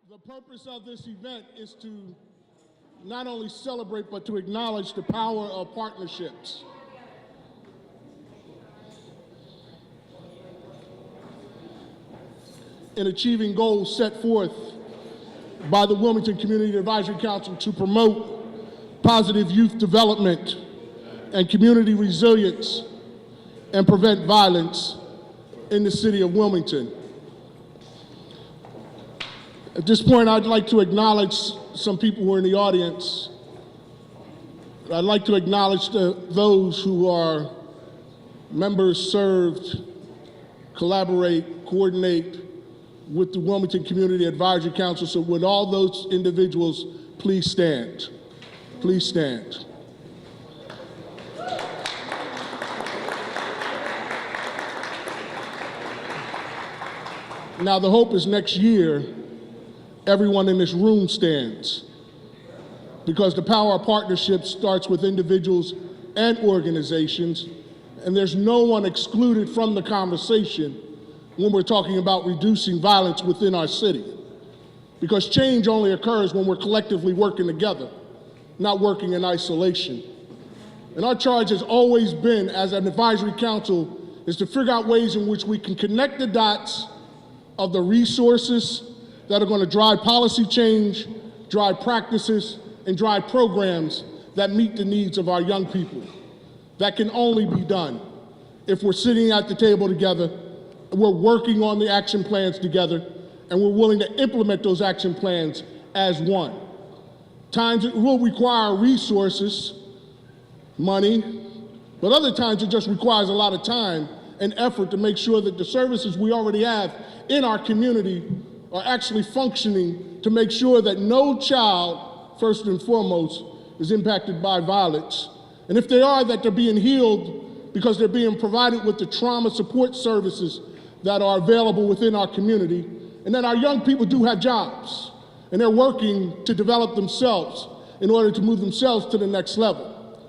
The purpose of this event is to not only celebrate, but to acknowledge the power of partnerships. In achieving goals set forth by the Wilmington Community Advisory Council to promote positive youth development and community resilience and prevent violence in the city of Wilmington. At this point, I'd like to acknowledge some people who are in the audience. I'd like to acknowledge those who are members, served, collaborate, coordinate with the Wilmington Community Advisory Council. So would all those individuals please stand? Please stand. Now the hope is next year, everyone in this room stands, because the power of partnership starts with individuals and organizations, and there's no one excluded from the conversation when we're talking about reducing violence within our city. Because change only occurs when we're collectively working together, not working in isolation. And our charge has always been, as an advisory council, is to figure out ways in which we can connect the dots of the resources that are going to drive policy change, drive practices, and drive programs that meet the needs of our young people. That can only be done if we're sitting at the table together, we're working on the action plans together, and we're willing to implement those action plans as one. Times it will require resources, money, but other times it just requires a lot of time and effort to make sure that the services we already have in our community are actually functioning to make sure that no child, first and foremost, is impacted by violence. And if they are, that they're being healed because they're being provided with the trauma support services that are available within our community, and that our young people do have jobs, and they're working to develop themselves in order to move themselves to the next level.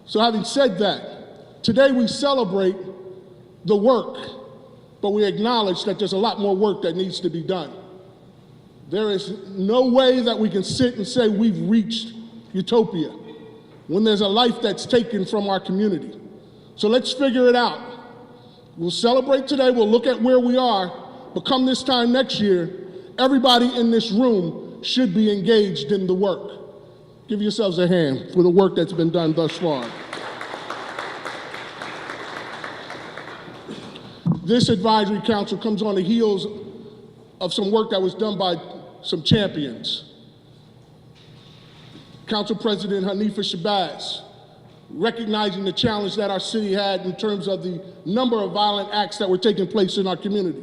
So having said that, today we celebrate the work, but we acknowledge that there's a lot more work that needs to be done. There is no way that we can sit and say we've reached utopia when there's a life that's taken from our community. So let's figure it out. We'll celebrate today, we'll look at where we are, but come this time next year, everybody in this room should be engaged in the work. Give yourselves a hand for the work that's been done thus far. This advisory council comes on the heels of some work that was done by some champions. Council President Hanifa Shabazz, recognizing the challenge that our city had in terms of the number of violent acts that were taking place in our community,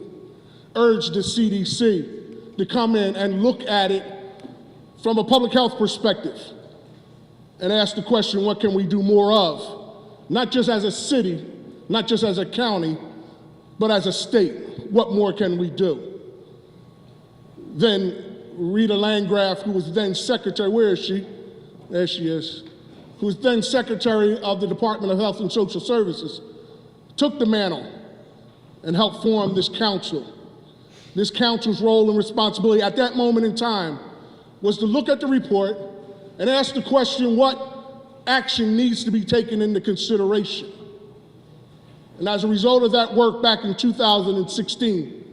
urged the CDC to come in and look at it from a public health perspective and ask the question, what can we do more of? Not just as a city, not just as a county, but as a state, what more can we do? Then Rita Landgraf, who was then secretary, where is she? There she is. Who was then secretary of the Department of Health and Social Services, took the mantle and helped form this council. This council's role and responsibility at that moment in time was to look at the report and ask the question, what action needs to be taken into consideration? And as a result of that work back in 2016,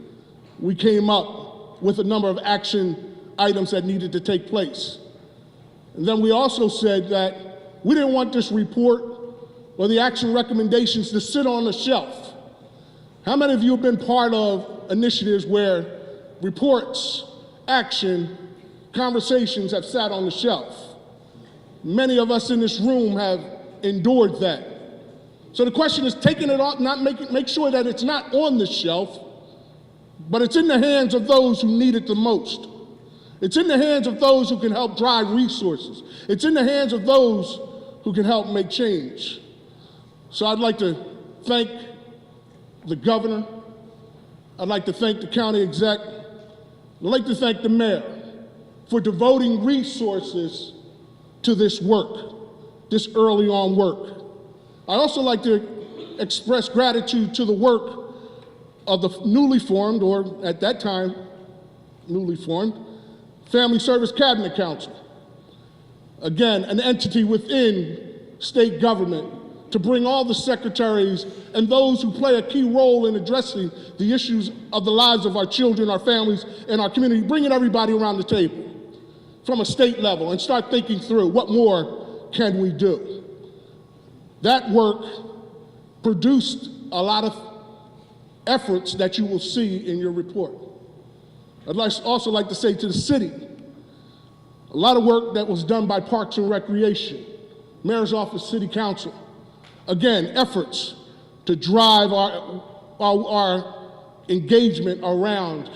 we came up with a number of action items that needed to take place. And then we also said that we didn't want this report or the action recommendations to sit on the shelf. How many of you have been part of initiatives where reports, action, conversations have sat on the shelf? Many of us in this room have endured that. So the question is taking it off, make sure that it's not on the shelf, but it's in the hands of those who need it the most. It's in the hands of those who can help drive resources. It's in the hands of those who can help make change. So I'd like to thank the governor. I'd like to thank the county exec. I'd like to thank the mayor for devoting resources to this work, this early on work. I also like to express gratitude to the work of the newly formed, or at that time, newly formed, Family Service Cabinet Council, again, an entity within state government to bring all the secretaries and those who play a key role in addressing the issues of the lives of our children, our families, and our community, bringing everybody around the table from a state level and start thinking through what more can we do. That work produced a lot of efforts that you will see in your report. I'd also like to say to the city, a lot of work that was done by Parks and Recreation, Mayor's Office, City Council. Again, efforts to drive our engagement around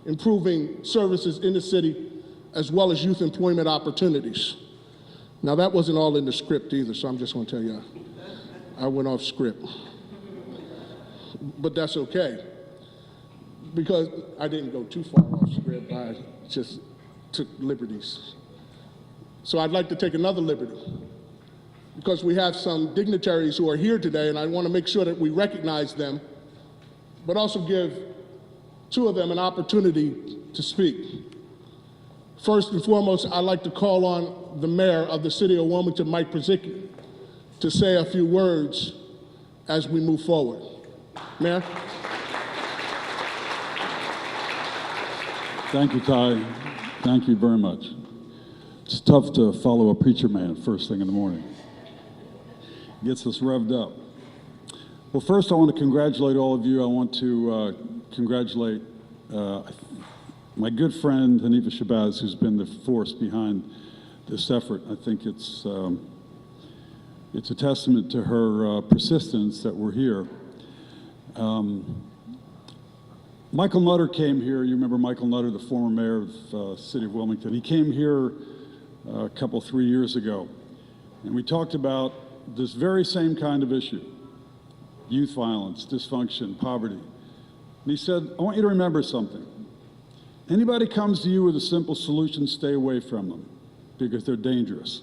improving services in the city, as well as youth employment opportunities. Now, that wasn't all in the script either, so I'm just going to tell you, I went off script. But that's okay, because I didn't go too far off script. I just took liberties. So I'd like to take another liberty, because we have some dignitaries who are here today, and I want to make sure that we recognize them, but also give two of them an opportunity to speak. First and foremost, I'd like to call on the mayor of the city of Wilmington, Mike Przicki, to say a few words as we move forward. Mayor? Thank you, Ty. Thank you very much. It's tough to follow a preacher man first thing in the morning. Gets us revved up. Well, first I want to congratulate all of you. I want to congratulate my good friend, Hanifa Shabazz, who's been the force behind this effort. I think it's a testament to her persistence that we're here. Michael Nutter came here. You remember Michael Nutter, the former mayor of the city of Wilmington. He came here a couple, 3 years ago, and we talked about this very same kind of issue: youth violence, dysfunction, poverty. And he said, I want you to remember something. Anybody comes to you with a simple solution, stay away from them, because they're dangerous.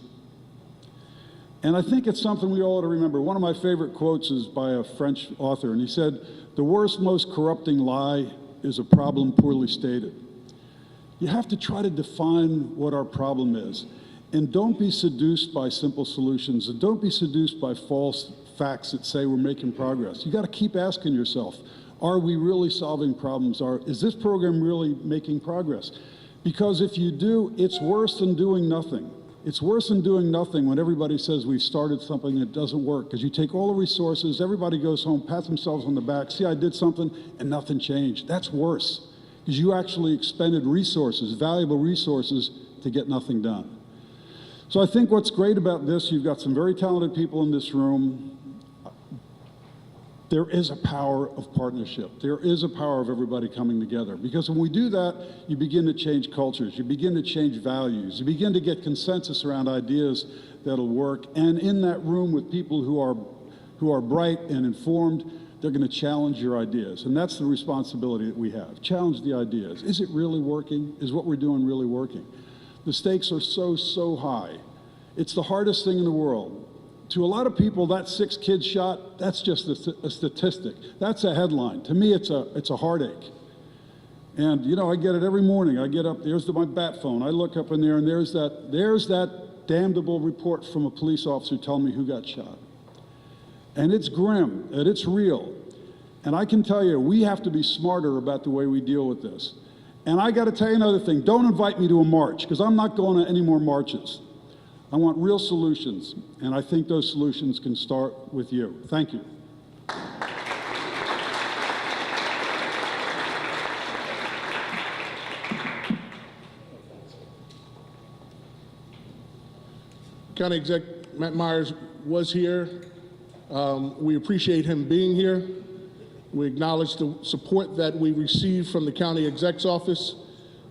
And I think it's something we all ought to remember. One of my favorite quotes is by a French author, and he said, the worst, most corrupting lie is a problem poorly stated. You have to try to define what our problem is. And don't be seduced by simple solutions, and don't be seduced by false facts that say we're making progress. You got to keep asking yourself, are we really solving problems? Is this program really making progress? Because if you do, it's worse than doing nothing. It's worse than doing nothing when everybody says we started something that doesn't work, because you take all the resources, everybody goes home, pats themselves on the back, see, I did something, and nothing changed. That's worse, because you actually expended resources, valuable resources, to get nothing done. So I think what's great about this, you've got some very talented people in this room. There is a power of partnership. There is a power of everybody coming together. Because when we do that, you begin to change cultures. You begin to change values. You begin to get consensus around ideas that'll work. And in that room with people who are bright and informed, they're going to challenge your ideas. And that's the responsibility that we have. Challenge the ideas. Is it really working? Is what we're doing really working? The stakes are so high. It's the hardest thing in the world. To a lot of people, that 6 kids shot, that's just a statistic. That's a headline. To me, it's a heartache. And, you know, I get it every morning. I get up, there's my bat phone. I look up in there, and there's that damnable report from a police officer telling me who got shot. And it's grim, and it's real. And I can tell you, we have to be smarter about the way we deal with this. And I got to tell you another thing. Don't invite me to a march, because I'm not going to any more marches. I want real solutions, and I think those solutions can start with you. Thank you. County Exec Matt Myers was here. We appreciate him being here. We acknowledge the support that we received from the County Exec's office,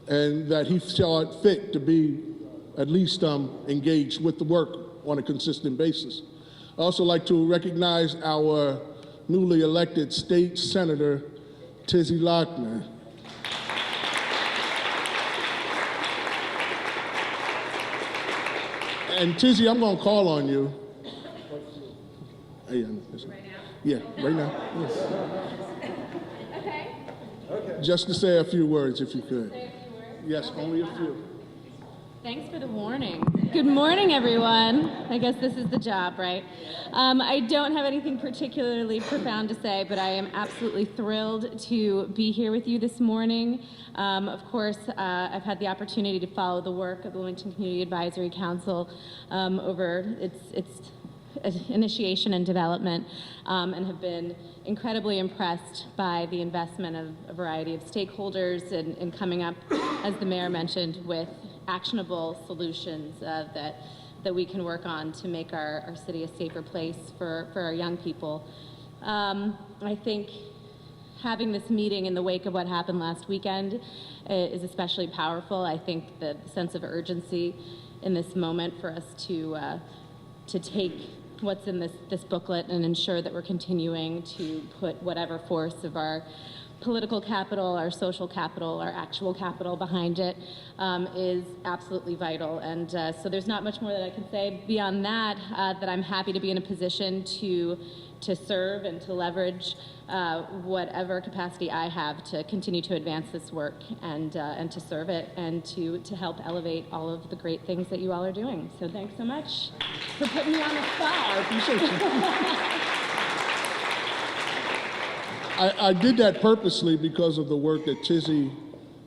and that he saw it fit to be at least engaged with the work on a consistent basis. I'd also like to recognize our newly elected state senator, Tizzy Lochner. And Tizzy, I'm gonna call on you. Hey, right now? Yeah, right now. Yes. Okay. Just to say a few words, if you could. Say a few words? Yes, okay. Only a few. Thanks for the warning. Good morning, everyone. I guess this is the job, right? I don't have anything particularly profound to say, but I am absolutely thrilled to be here with you this morning. Of course, I've had the opportunity to follow the work of the Wilmington Community Advisory Council over its initiation and development, and have been incredibly impressed by the investment of a variety of stakeholders in coming up, as the mayor mentioned, with actionable solutions that we can work on to make our city a safer place for our young people. I think having this meeting in the wake of what happened last weekend is especially powerful. I think the sense of urgency in this moment for us to take what's in this booklet and ensure that we're continuing to put whatever force of our political capital, our social capital, our actual capital behind it is absolutely vital. And so there's not much more that I can say beyond that, that I'm happy to be in a position to serve and to leverage whatever capacity I have to continue to advance this work and to serve it and to help elevate all of the great things that you all are doing. So thanks so much for putting me on the spot. I appreciate you. I did that purposely because of the work that Tizzy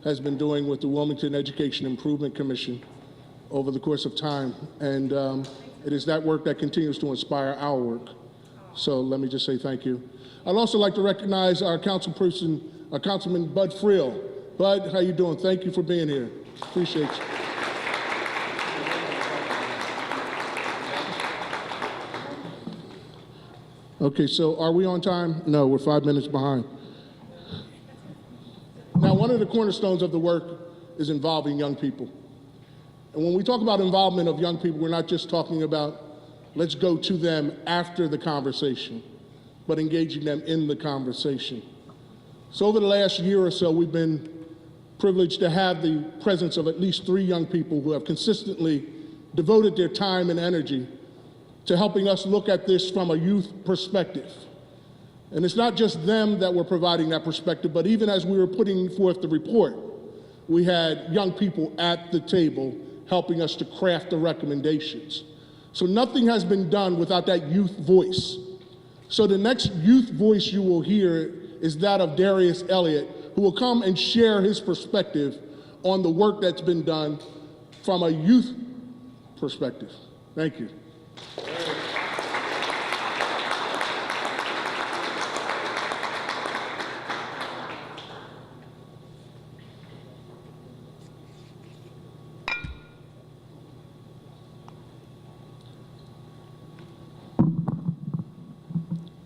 has been doing with the Wilmington Education Improvement Commission over the course of time. And it is that work that continues to inspire our work. So let me just say thank you. I'd also like to recognize our councilperson, our Councilman Bud Friel. Bud, how you doing? Thank you for being here. Appreciate you. Okay, so are we on time? No, we're 5 minutes behind. Now, one of the cornerstones of the work is involving young people. And when we talk about involvement of young people, we're not just talking about let's go to them after the conversation, but engaging them in the conversation. So over the last year or so, we've been privileged to have the presence of at least 3 young people who have consistently devoted their time and energy to helping us look at this from a youth perspective. And it's not just them that were providing that perspective, but even as we were putting forth the report, we had young people at the table helping us to craft the recommendations. So nothing has been done without that youth voice. So the next youth voice you will hear is that of Darius Elliot, who will come and share his perspective on the work that's been done from a youth perspective. Thank you.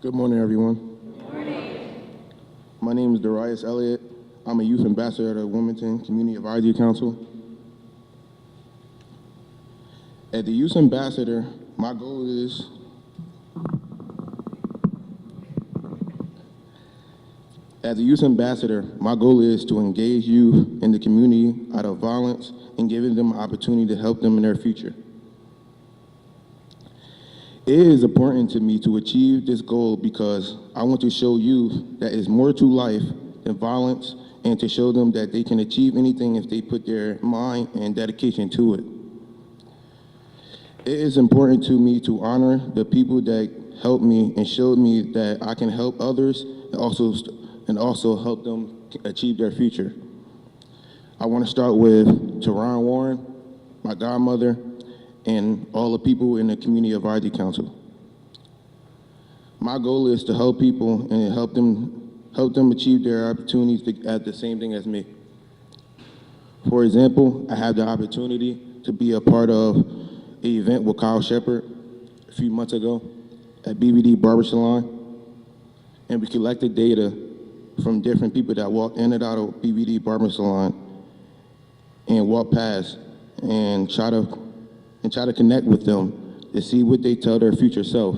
Good morning, everyone. Good morning. My name is Darius Elliot. I'm a youth ambassador at the Wilmington Community Advisory Council. As the youth ambassador, my goal is to engage youth in the community out of violence and giving them an opportunity to help them in their future. It is important to me to achieve this goal because I want to show youth that is more to life than violence and to show them that they can achieve anything if they put their mind and dedication to it. It is important to me to honor the people that helped me and showed me that I can help others and also help them achieve their future. I want to start with Teron Warren, my godmother, and all the people in the Community Advisory Council. My goal is to help people and help them achieve their opportunities at the same thing as me. For example, I had the opportunity to be a part of an event with Kyle Shepard a few months ago at BBD Barber Salon, and we collected data from different people that walked in and out of BBD Barber Salon and walked past and try to connect with them to see what they tell their future self.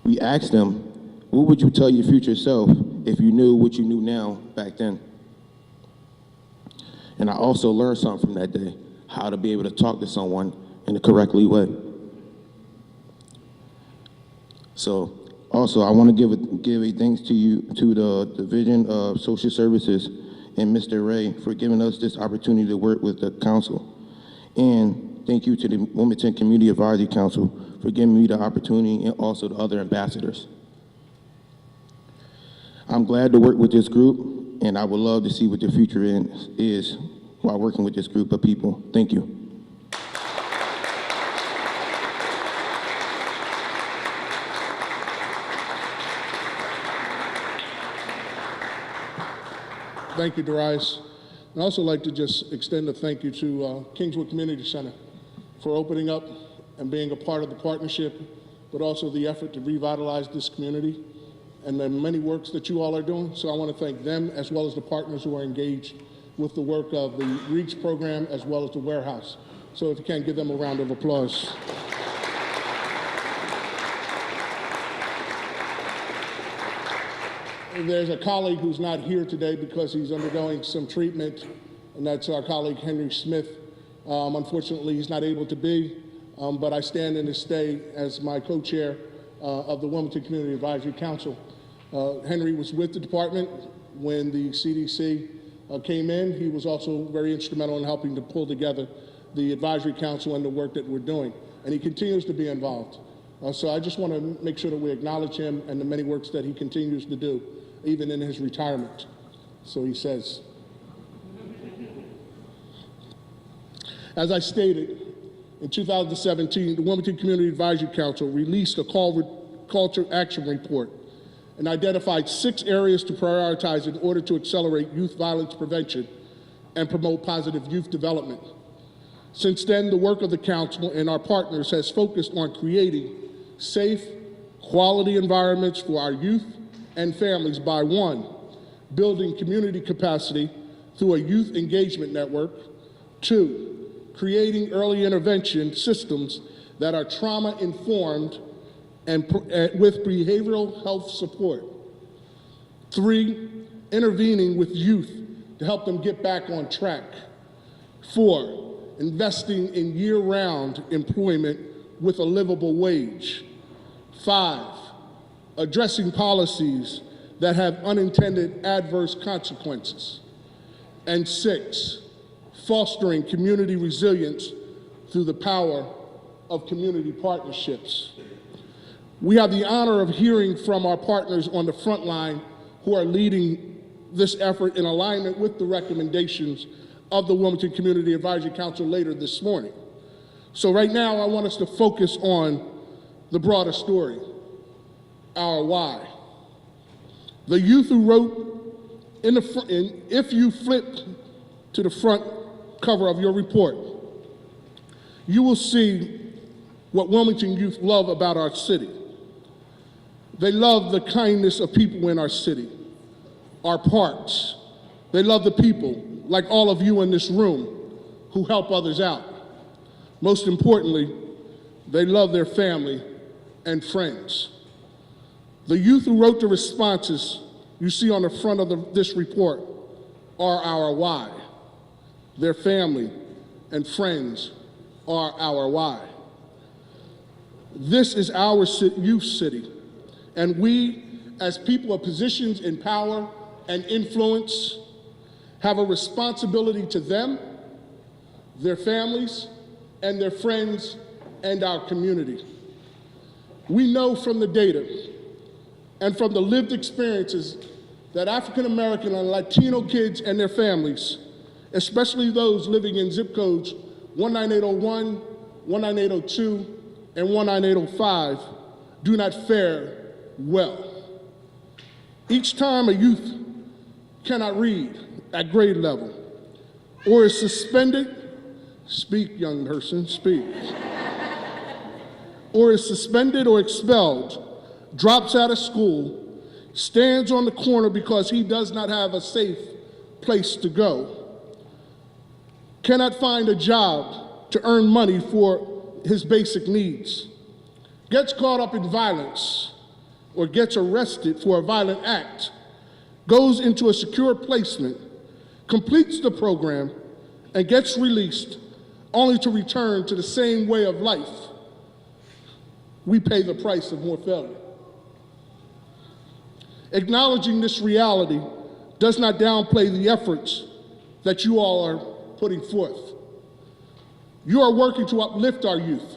We asked them, what would you tell your future self if you knew what you knew now back then? And I also learned something from that day, how to be able to talk to someone in the correctly way. So Also, I want to give a thanks to you, to the Division of Social Services and Mr. Ray for giving us this opportunity to work with the council. And thank you to the Wilmington Community Advisory Council for giving me the opportunity, and also the other ambassadors. I'm glad to work with this group, and I would love to see what the future is while working with this group of people. Thank you. Thank you, Darius. I'd also like to just extend a thank you to Kingswood Community Center for opening up and being a part of the partnership, but also the effort to revitalize this community and the many works that you all are doing. So I want to thank them as well as the partners who are engaged with the work of the REACH program as well as the warehouse. So if you can, give them a round of applause. There's a colleague who's not here today because he's undergoing some treatment, and that's our colleague Henry Smith. Unfortunately, he's not able to be, but I stand in his stay as my co-chair of the Wilmington Community Advisory Council. Henry was with the department when the CDC came in. He was also very instrumental in helping to pull together the advisory council and the work that we're doing, and he continues to be involved. So I just want to make sure that we acknowledge him and the many works that he continues to do, even in his retirement. So he says. As I stated, in 2017, the Wilmington Community Advisory Council released a culture action report and identified 6 areas to prioritize in order to accelerate youth violence prevention and promote positive youth development. Since then, the work of the council and our partners has focused on creating safe, quality environments for our youth and families by 1, building community capacity through a youth engagement network, 2, creating early intervention systems that are trauma-informed and with behavioral health support, 3, intervening with youth to help them get back on track, 4, investing in year-round employment with a livable wage, 5, addressing policies that have unintended adverse consequences, and 6, fostering community resilience through the power of community partnerships. We have the honor of hearing from our partners on the front line who are leading this effort in alignment with the recommendations of the Wilmington Community Advisory Council later this morning. So right now, I want us to focus on the broader story, our why. The youth who wrote in the front, if you flip to the front cover of your report, you will see what Wilmington youth love about our city. They love the kindness of people in our city, our parks. They love the people, like all of you in this room, who help others out. Most importantly, they love their family and friends. The youth who wrote the responses you see on the front of this report are our why. Their family and friends are our why. This is our youth city, and we, as people of positions in power and influence, have a responsibility to them, their families, and their friends, and our community. We know from the data and from the lived experiences that African American and Latino kids and their families, especially those living in zip codes 19801, 19802, and 19805, do not fare well. Each time a youth cannot read at grade level or is suspended, speak young person, speak, or is suspended or expelled, drops out of school, stands on the corner because he does not have a safe place to go, cannot find a job to earn money for his basic needs, gets caught up in violence or gets arrested for a violent act, goes into a secure placement, completes the program, and gets released only to return to the same way of life, we pay the price of more failure. Acknowledging this reality does not downplay the efforts that you all are putting forth. You are working to uplift our youth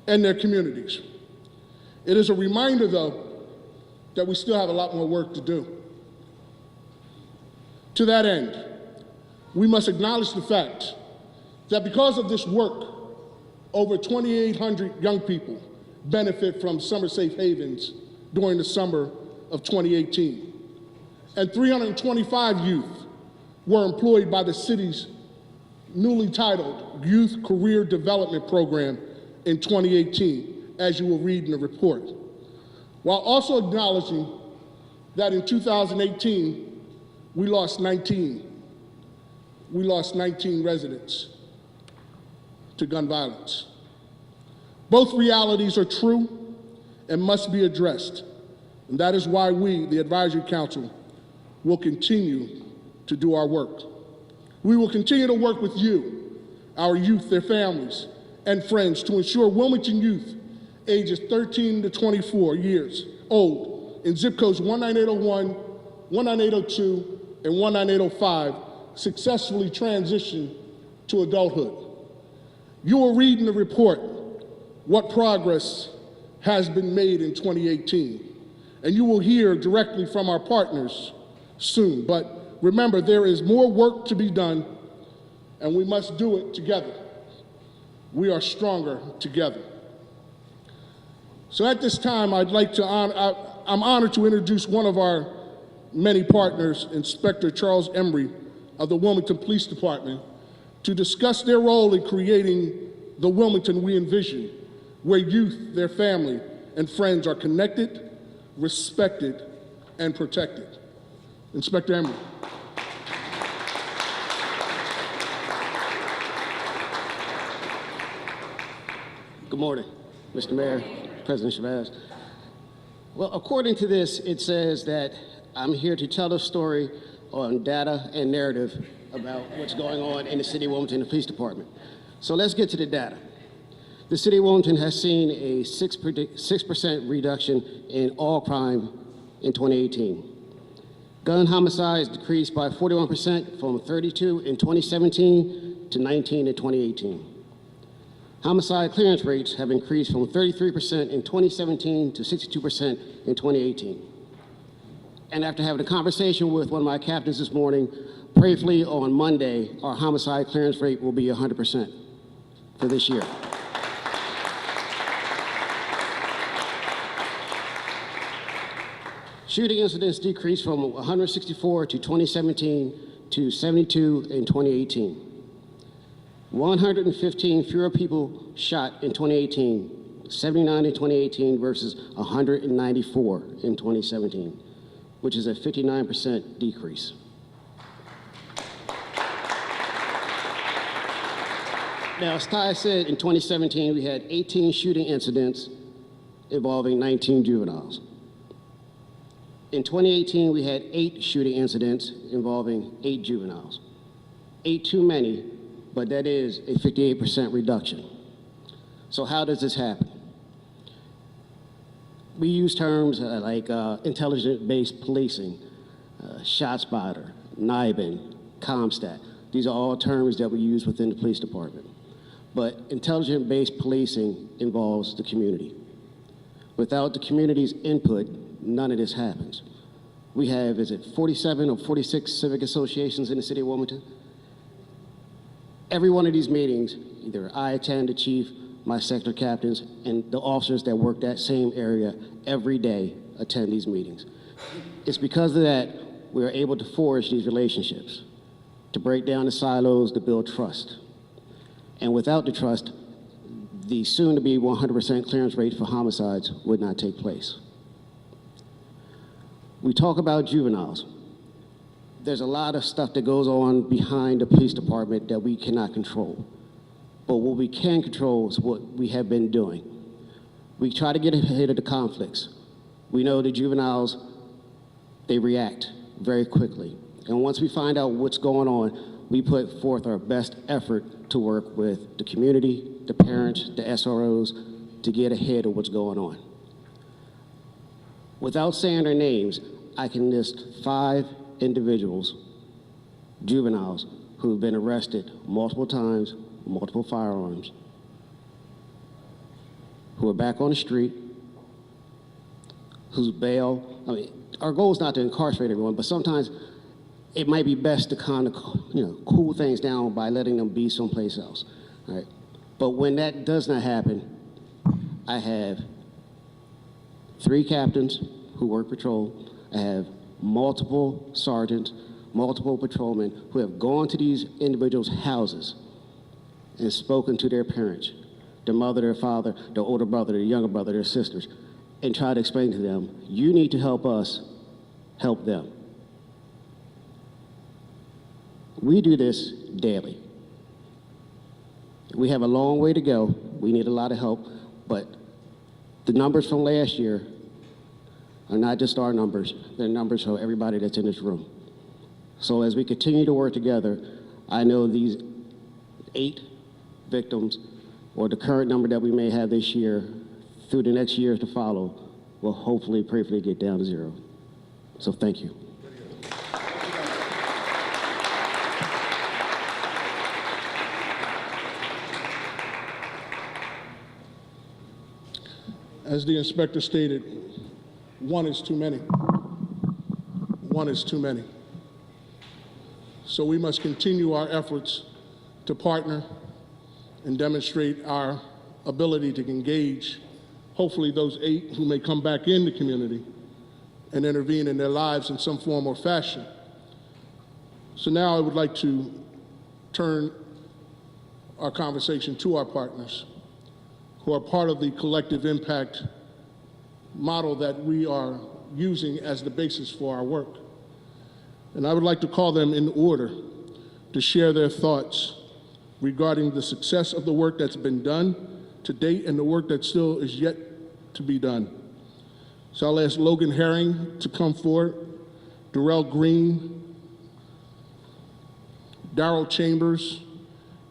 and their communities. It is a reminder, though, that we still have a lot more work to do. To that end, we must acknowledge the fact that because of this work, over 2,800 young people benefit from summer safe havens during the summer of 2018. And 325 youth were employed by the city's newly titled Youth Career Development Program in 2018, as you will read in the report. While also acknowledging that in 2018, we lost 19 residents to gun violence. Both realities are true and must be addressed. And that is why we, the Advisory Council, will continue to do our work. We will continue to work with you, our youth, their families, and friends to ensure Wilmington youth ages 13 to 24 years old in zip codes 19801, 19802, and 19805 successfully transition to adulthood. You will read in the report what progress has been made in 2018, and you will hear directly from our partners soon. But remember, there is more work to be done, and we must do it together. We are stronger together. So at this time, I'm honored to introduce one of our many partners, Inspector Charles Emery of the Wilmington Police Department, to discuss their role in creating the Wilmington we envision, where youth, their family, and friends are connected, respected, and protected. Inspector Emery. Good morning, Mr. Mayor, President Chavez. Well, according to this, it says that I'm here to tell a story on data and narrative about what's going on in the City of Wilmington and the Police Department. So let's get to the data. The City of Wilmington has seen a 6% reduction in all crime in 2018. Gun homicides decreased by 41% from 32 in 2017 to 19 in 2018. Homicide clearance rates have increased from 33% in 2017 to 62% in 2018. And after having a conversation with one of my captains this morning, prayerfully on Monday, our homicide clearance rate will be 100% for this year. Shooting incidents decreased from 164 to 2017 to 72 in 2018. 115 fewer people shot in 2018, 79 in 2018 versus 194 in 2017, which is a 59% decrease. Now, as Ty said, in 2017, we had 18 shooting incidents involving 19 juveniles. In 2018, we had 8 shooting incidents involving 8 juveniles. 8 too many, but that is a 58% reduction. So how does this happen? We use terms like intelligence-based policing, ShotSpotter, NIBIN, CompStat. These are all terms that we use within the police department. But intelligence-based policing involves the community. Without the community's input, none of this happens. We have, 47 or 46 civic associations in the city of Wilmington? Every one of these meetings, either I attend, the chief, my sector captains, and the officers that work that same area every day attend these meetings. It's because of that we're able to forge these relationships, to break down the silos, to build trust. And without the trust, the soon-to-be 100% clearance rate for homicides would not take place. We talk about juveniles. There's a lot of stuff that goes on behind the police department that we cannot control. But what we can control is what we have been doing. We try to get ahead of the conflicts. We know the juveniles, they react very quickly. And once we find out what's going on, we put forth our best effort to work with the community, the parents, the SROs, to get ahead of what's going on. Without saying their names, I can list 5 individuals, juveniles, who have been arrested multiple times, multiple firearms, who are back on the street, whose bail, I mean, our goal is not to incarcerate everyone, but sometimes it might be best to kind of, cool things down by letting them be someplace else, right? But when that does not happen, I have 3 captains who work patrol. I have multiple sergeants, multiple patrolmen who have gone to these individuals' houses and spoken to their parents, their mother, their father, their older brother, their younger brother, their sisters, and try to explain to them, you need to help us help them. We do this daily. We have a long way to go. We need a lot of help, but the numbers from last year are not just our numbers, they're numbers for everybody that's in this room. So as we continue to work together, I know these 8 victims, or the current number that we may have this year, through the next years to follow, will hopefully, prayerfully get down to 0. So thank you. As the inspector stated, 1 is too many. 1 is too many. So we must continue our efforts to partner and demonstrate our ability to engage, hopefully those 8 who may come back in the community and intervene in their lives in some form or fashion. So now I would like to turn our conversation to our partners who are part of the collective impact model that we are using as the basis for our work. And I would like to call them in order to share their thoughts regarding the success of the work that's been done to date and the work that still is yet to be done. So I'll ask Logan Herring to come forward, Darrell Green, Darrell Chambers,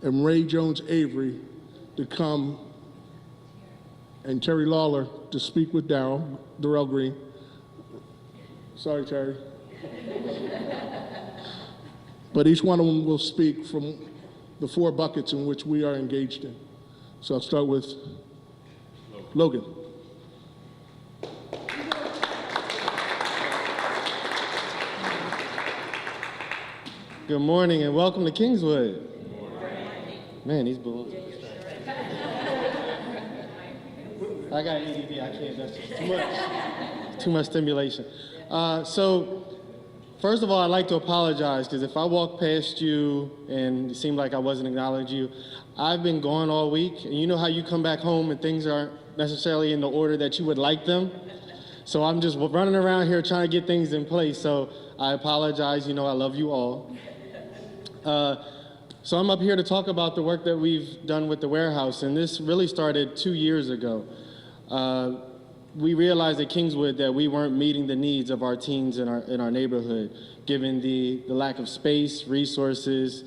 and Ray Jones Avery to come, and Terry Lawler to speak with Darrell Green. Sorry, Terry. But each one of them will speak from the 4 buckets in which we are engaged in. So I'll start with Logan. Good morning and welcome to Kingswood. Man, these balloons. I got ADD, I can't, that's just too much. Too much stimulation. So, first of all, I'd like to apologize because if I walked past you and it seemed like I wasn't acknowledging you, I've been gone all week, and you know how you come back home and things aren't necessarily in the order that you would like them? So I'm just running around here trying to get things in place, so I apologize, you know I love you all. So I'm up here to talk about the work that we've done with the warehouse, and this really started 2 years ago. We realized at Kingswood that we weren't meeting the needs of our teens in our neighborhood, given the lack of space, resources,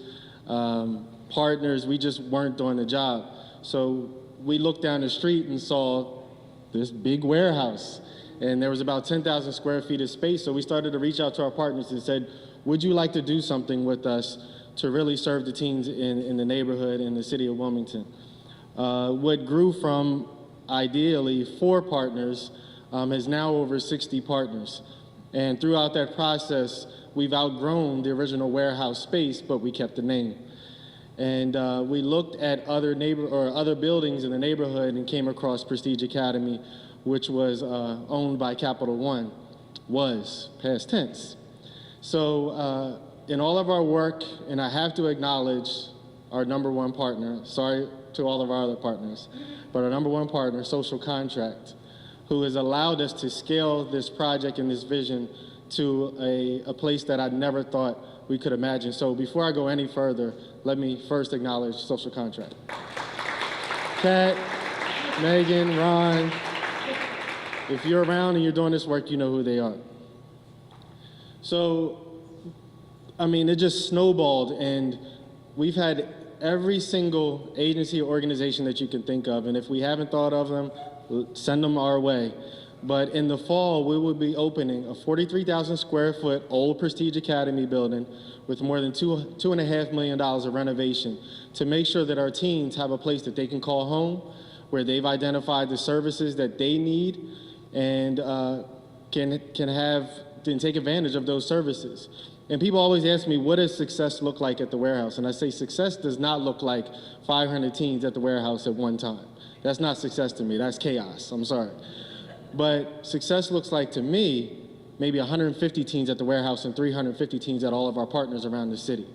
partners. We just weren't doing the job. So we looked down the street and saw this big warehouse, and there was about 10,000 square feet of space. So we started to reach out to our partners and said, would you like to do something with us to really serve the teens in the neighborhood in the city of Wilmington? What grew from ideally 4 partners is now over 60 partners. And throughout that process, we've outgrown the original warehouse space, but we kept the name. And we looked at other buildings in the neighborhood and came across Prestige Academy, which was owned by Capital One, was past tense. So in all of our work, and I have to acknowledge our #1 partner, sorry to all of our other partners, but our #1 partner, Social Contract, who has allowed us to scale this project and this vision to a place that I never thought we could imagine. So before I go any further, let me first acknowledge Social Contract. Kat, Megan, Ron, if you're around and you're doing this work, you know who they are. So, I mean, it just snowballed, and we've had every single agency or organization that you can think of, and if we haven't thought of them, send them our way. But in the fall, we will be opening a 43,000 square foot old Prestige Academy building with more than $2.5 million of renovation to make sure that our teens have a place that they can call home, where they've identified the services that they need and can take advantage of those services. And people always ask me, what does success look like at the warehouse? And I say, success does not look like 500 teens at the warehouse at one time. That's not success to me, that's chaos, I'm sorry. But success looks like, to me, maybe 150 teens at the warehouse and 350 teens at all of our partners around the city.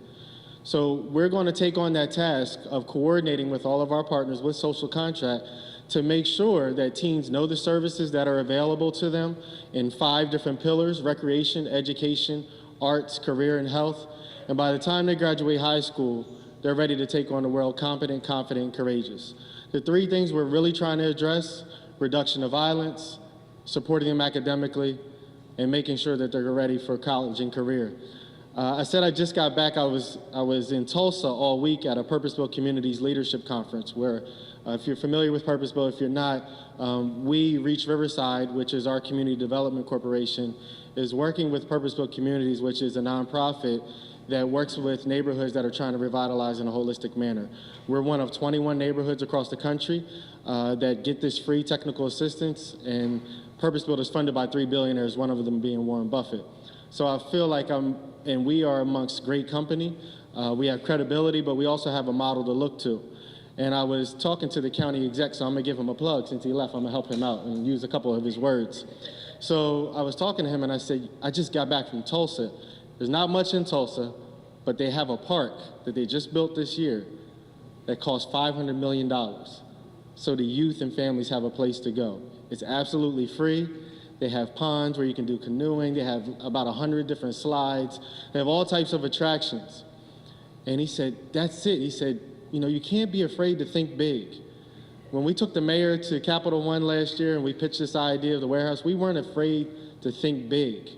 So we're going to take on that task of coordinating with all of our partners with social contract to make sure that teens know the services that are available to them in 5 different pillars: recreation, education, arts, career, and health. And by the time they graduate high school, they're ready to take on the world competent, confident, and courageous. The 3 things we're really trying to address: reduction of violence, supporting them academically, and making sure that they're ready for college and career. I said I just got back. I was in Tulsa all week at a Purpose-Built Communities Leadership Conference where, if you're familiar with Purpose-Built, if you're not, we, Reach Riverside, which is our community development corporation, is working with Purpose-Built Communities, which is a nonprofit that works with neighborhoods that are trying to revitalize in a holistic manner. We're one of 21 neighborhoods across the country that get this free technical assistance, and Purpose-Built is funded by 3 billionaires, one of them being Warren Buffett. So I feel like we are amongst great company. We have credibility, but we also have a model to look to. And I was talking to the county exec, so I'm gonna give him a plug. Since he left, I'm gonna help him out and use a couple of his words. So I was talking to him and I said, I just got back from Tulsa. There's not much in Tulsa, but they have a park that they just built this year that cost $500 million. So the youth and families have a place to go. It's absolutely free. They have ponds where you can do canoeing. They have about 100 different slides. They have all types of attractions. And he said, that's it. He said, you know, you can't be afraid to think big. When we took the mayor to Capital One last year and we pitched this idea of the warehouse, we weren't afraid to think big.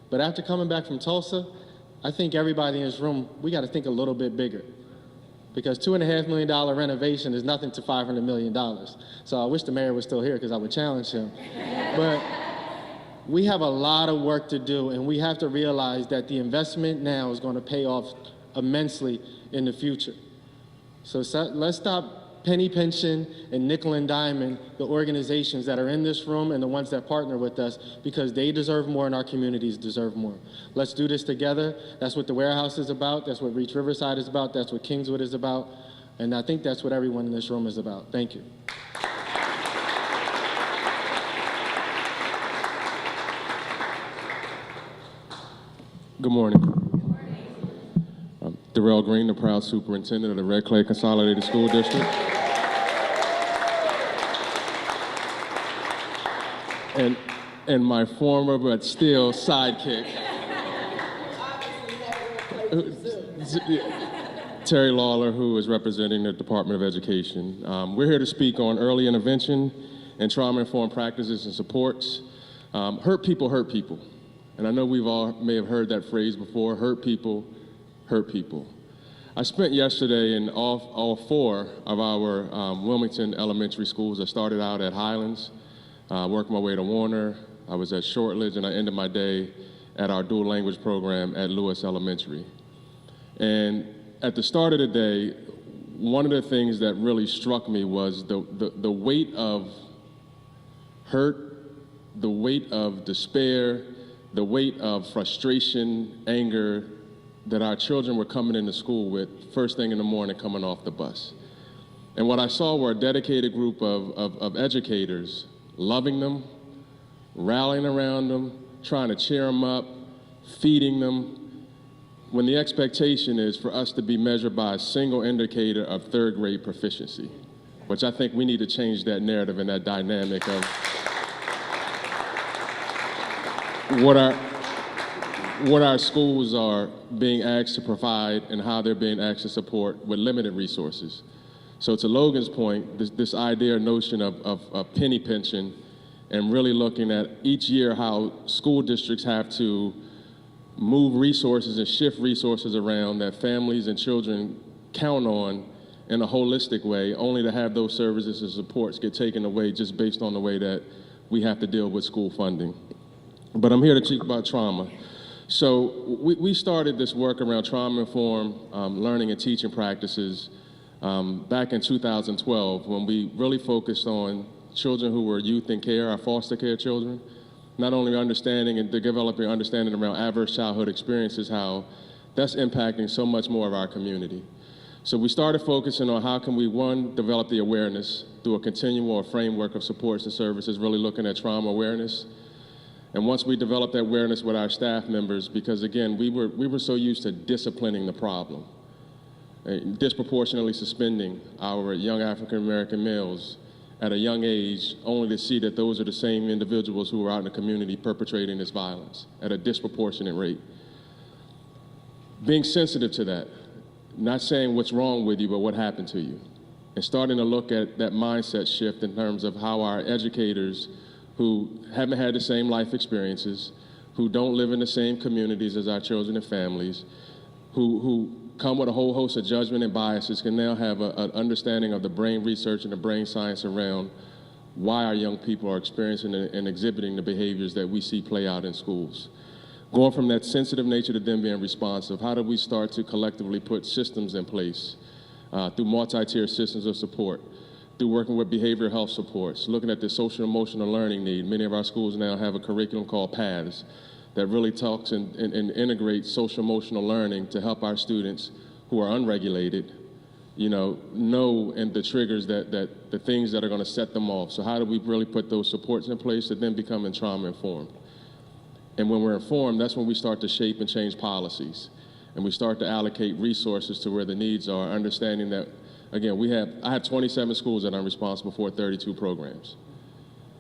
But after coming back from Tulsa, I think everybody in this room, we got to think a little bit bigger. Because $2.5 million renovation is nothing to $500 million. So I wish the mayor was still here because I would challenge him. But we have a lot of work to do, and we have to realize that the investment now is going to pay off immensely in the future. So let's stop penny pinching and nickel and diming the organizations that are in this room and the ones that partner with us, because they deserve more and our communities deserve more. Let's do this together. That's what the warehouse is about. That's what Reach Riverside is about. That's what Kingswood is about. And I think that's what everyone in this room is about. Thank you. Good morning. I'm Darrell Green, the proud superintendent of the Red Clay Consolidated School District. And my former but still sidekick, Terry Lawler, who is representing the Department of Education. We're here to speak on early intervention and trauma-informed practices and supports. Hurt people hurt people. And I know we've all may have heard that phrase before: hurt people hurt people. I spent yesterday in all 4 of our Wilmington elementary schools. I started out at Highlands, worked my way to Warner. I was at Shortledge, and I ended my day at our dual language program at Lewis Elementary. And at the start of the day, one of the things that really struck me was the weight of hurt, the weight of despair, the weight of frustration, anger that our children were coming into school with first thing in the morning coming off the bus. And what I saw were a dedicated group of educators loving them, rallying around them, trying to cheer them up, feeding them, when the expectation is for us to be measured by a single indicator of 3rd grade proficiency, which I think we need to change that narrative and that dynamic of what our schools are being asked to provide and how they're being asked to support with limited resources. So to Logan's point, this idea or notion of penny pinching and really looking at each year how school districts have to move resources and shift resources around that families and children count on in a holistic way, only to have those services and supports get taken away just based on the way that we have to deal with school funding. But I'm here to speak about trauma. So we started this work around trauma-informed learning and teaching practices back in 2012 when we really focused on children who were youth in care, our foster care children, not only understanding and developing understanding around adverse childhood experiences, how that's impacting so much more of our community. So we started focusing on how can we, one, develop the awareness through a continuum or framework of supports and services, really looking at trauma awareness. And once we developed that awareness with our staff members, because again, we were so used to disciplining the problem, disproportionately suspending our young African American males at a young age, only to see that those are the same individuals who are out in the community perpetrating this violence at a disproportionate rate. Being sensitive to that, not saying what's wrong with you, but what happened to you, and starting to look at that mindset shift in terms of how our educators who haven't had the same life experiences, who don't live in the same communities as our children and families, who come with a whole host of judgment and biases, can now have an understanding of the brain research and the brain science around why our young people are experiencing and exhibiting the behaviors that we see play out in schools. Going from that sensitive nature to them being responsive, how do we start to collectively put systems in place through multi-tier systems of support, through working with behavioral health supports, looking at the social emotional learning need. Many of our schools now have a curriculum called PATHs that really talks and integrates social emotional learning to help our students who are unregulated, know and the triggers that the things that are going to set them off. So how do we really put those supports in place that then become trauma informed? And when we're informed, that's when we start to shape and change policies. And we start to allocate resources to where the needs are, understanding that, again, I have 27 schools that I'm responsible for, 32 programs.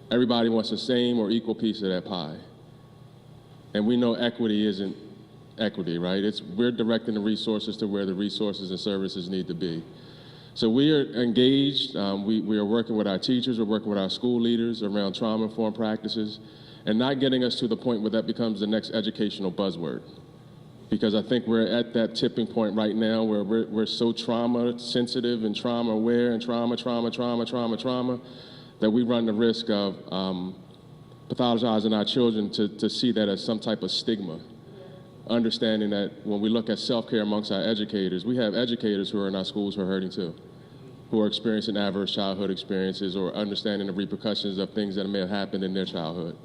Everybody wants the same or equal piece of that pie. And we know equity isn't equity, right? We're directing the resources to where the resources and services need to be. So we are engaged. We are working with our teachers. We're working with our school leaders around trauma-informed practices, and not getting us to the point where that becomes the next educational buzzword. Because I think we're at that tipping point right now where we're so trauma sensitive and trauma aware and trauma, that we run the risk of pathologizing our children to see that as some type of stigma. Understanding that when we look at self-care amongst our educators, we have educators who are in our schools who are hurting too, who are experiencing adverse childhood experiences or understanding the repercussions of things that may have happened in their childhood.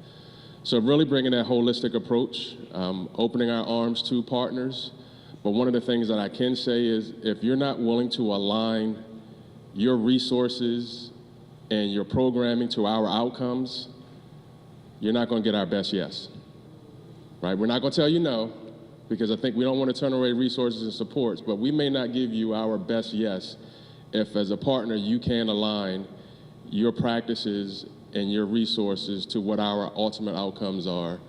So really bringing that holistic approach, opening our arms to partners. But one of the things that I can say is if you're not willing to align your resources and your programming to our outcomes, you're not going to get our best yes, right? We're not going to tell you no, because I think we don't want to turn away resources and supports, but we may not give you our best yes if as a partner you can align your practices and your resources to what our ultimate outcomes are.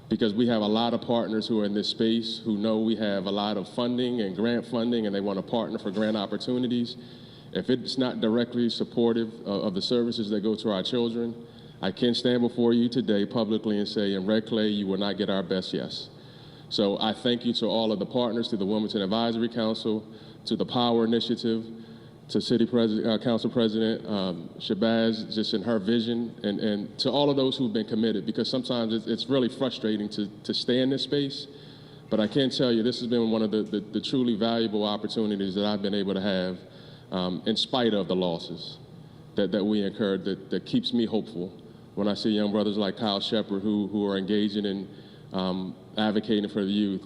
Because we have a lot of partners who are in this space who know we have a lot of funding and grant funding and they want to partner for grant opportunities. If it's not directly supportive of the services that go to our children, I can stand before you today publicly and say, in Red Clay, you will not get our best yes. So I thank you to all of the partners, to the Wilmington Advisory Council, to the Power Initiative, to City Council President Shabazz, just in her vision, and to all of those who've been committed, because sometimes it's really frustrating to stay in this space, but I can tell you this has been one of the truly valuable opportunities that I've been able to have in spite of the losses that we incurred, that keeps me hopeful when I see young brothers like Kyle Shepard who are engaging in advocating for the youth,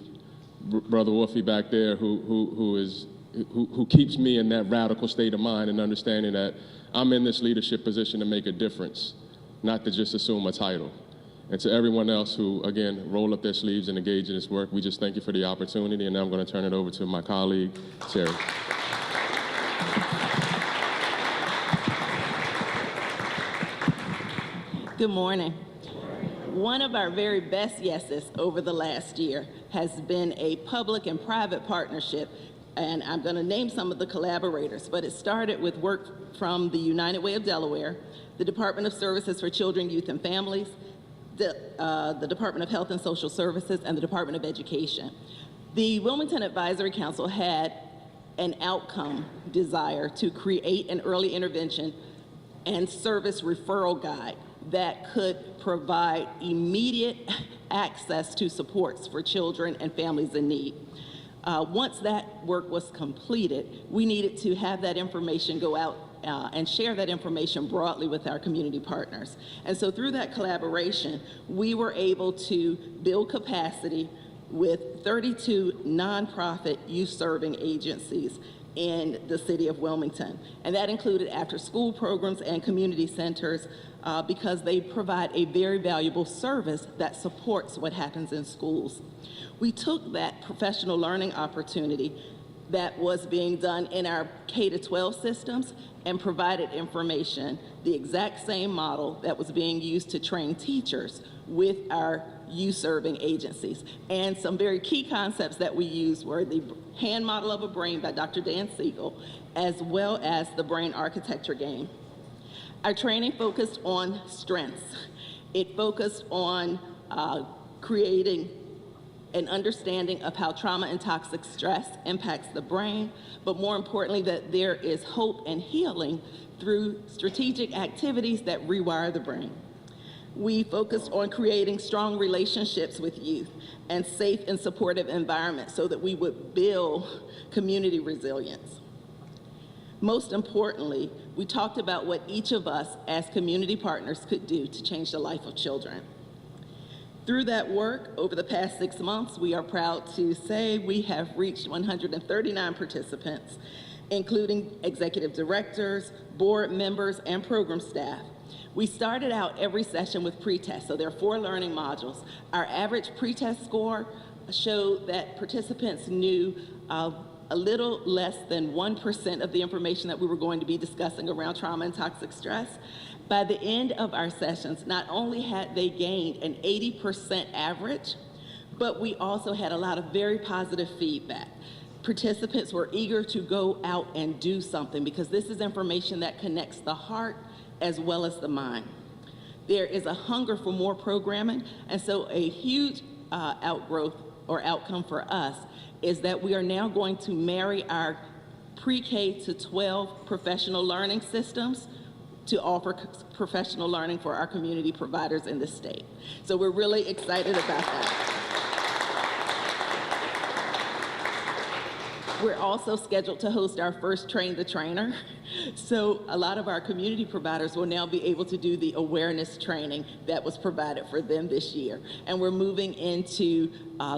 Brother Wolfie back there who keeps me in that radical state of mind and understanding that I'm in this leadership position to make a difference, not to just assume a title. And to everyone else who, again, roll up their sleeves and engage in this work, we just thank you for the opportunity, and now I'm going to turn it over to my colleague, Terry. Good morning. One of our very best yeses over the last year has been a public and private partnership, and I'm going to name some of the collaborators, but it started with work from the United Way of Delaware, the Department of Services for Children, Youth, and Families, the Department of Health and Social Services, and the Department of Education. The Wilmington Advisory Council had an outcome desire to create an early intervention and service referral guide that could provide immediate access to supports for children and families in need. Once that work was completed, we needed to have that information go out and share that information broadly with our community partners. And so through that collaboration, we were able to build capacity with 32 nonprofit youth-serving agencies in the city of Wilmington. And that included after-school programs and community centers because they provide a very valuable service that supports what happens in schools. We took that professional learning opportunity that was being done in our K-12 systems and provided information, the exact same model that was being used to train teachers with our youth-serving agencies. And some very key concepts that we used were the hand model of a brain by Dr. Dan Siegel, as well as the brain architecture game. Our training focused on strengths. It focused on creating an understanding of how trauma and toxic stress impacts the brain, but more importantly, that there is hope and healing through strategic activities that rewire the brain. We focused on creating strong relationships with youth and safe and supportive environments so that we would build community resilience. Most importantly, we talked about what each of us as community partners could do to change the life of children. Through that work, over the past 6 months, we are proud to say we have reached 139 participants, including executive directors, board members, and program staff. We started out every session with pre-test, so there are 4 learning modules. Our average pre-test score showed that participants knew a little less than 1% of the information that we were going to be discussing around trauma and toxic stress. By the end of our sessions, not only had they gained an 80% average, but we also had a lot of very positive feedback. Participants were eager to go out and do something because this is information that connects the heart as well as the mind. There is a hunger for more programming, and so a huge outgrowth or outcome for us is that we are now going to marry our pre-K to 12 professional learning systems to offer professional learning for our community providers in the state. So we're really excited about that. We're also scheduled to host our first Train the Trainer. So a lot of our community providers will now be able to do the awareness training that was provided for them this year. And we're moving into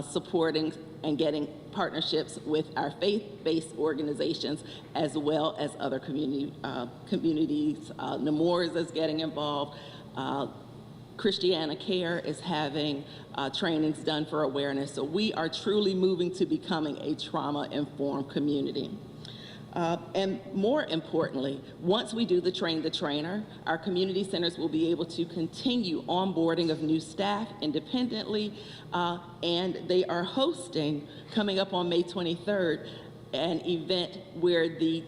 supporting and getting partnerships with our faith-based organizations as well as other communities. Nemours is getting involved. Christiana Care is having trainings done for awareness. So we are truly moving to becoming a trauma-informed community. And more importantly, once we do the Train the Trainer, our community centers will be able to continue onboarding of new staff independently, and they are hosting, coming up on May 23rd, an event where the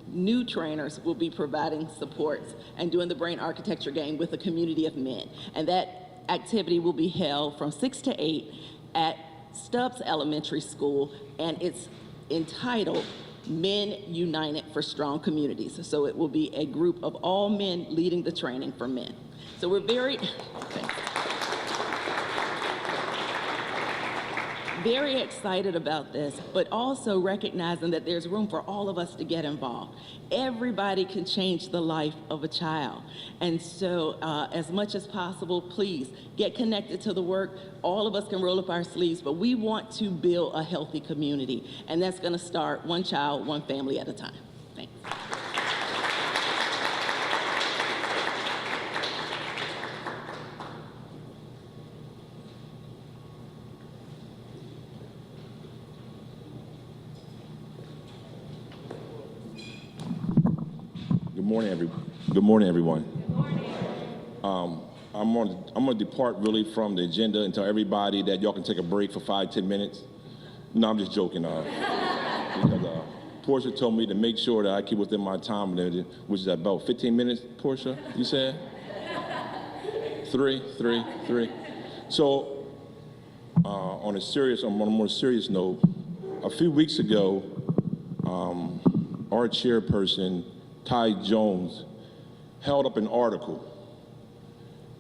new trainers will be providing supports and doing the brain architecture game with a community of men. And that activity will be held from 6 to 8 at Stubbs Elementary School, and it's entitled Men United for Strong Communities. So it will be a group of all men leading the training for men. So we're very excited about this, but also recognizing that there's room for all of us to get involved. Everybody can change the life of a child. And so as much as possible, please get connected to the work. All of us can roll up our sleeves, but we want to build a healthy community. And that's gonna start one child, one family at a time. Thanks. Good morning, everyone. I'm gonna depart really from the agenda and tell everybody that y'all can take a break for 5-10 minutes. No, I'm just joking. Because Portia told me to make sure that I keep within my time limit, which is about 15 minutes. Portia, you said? Three. So, on a more serious note, a few weeks ago, our chairperson, Ty Jones, held up an article,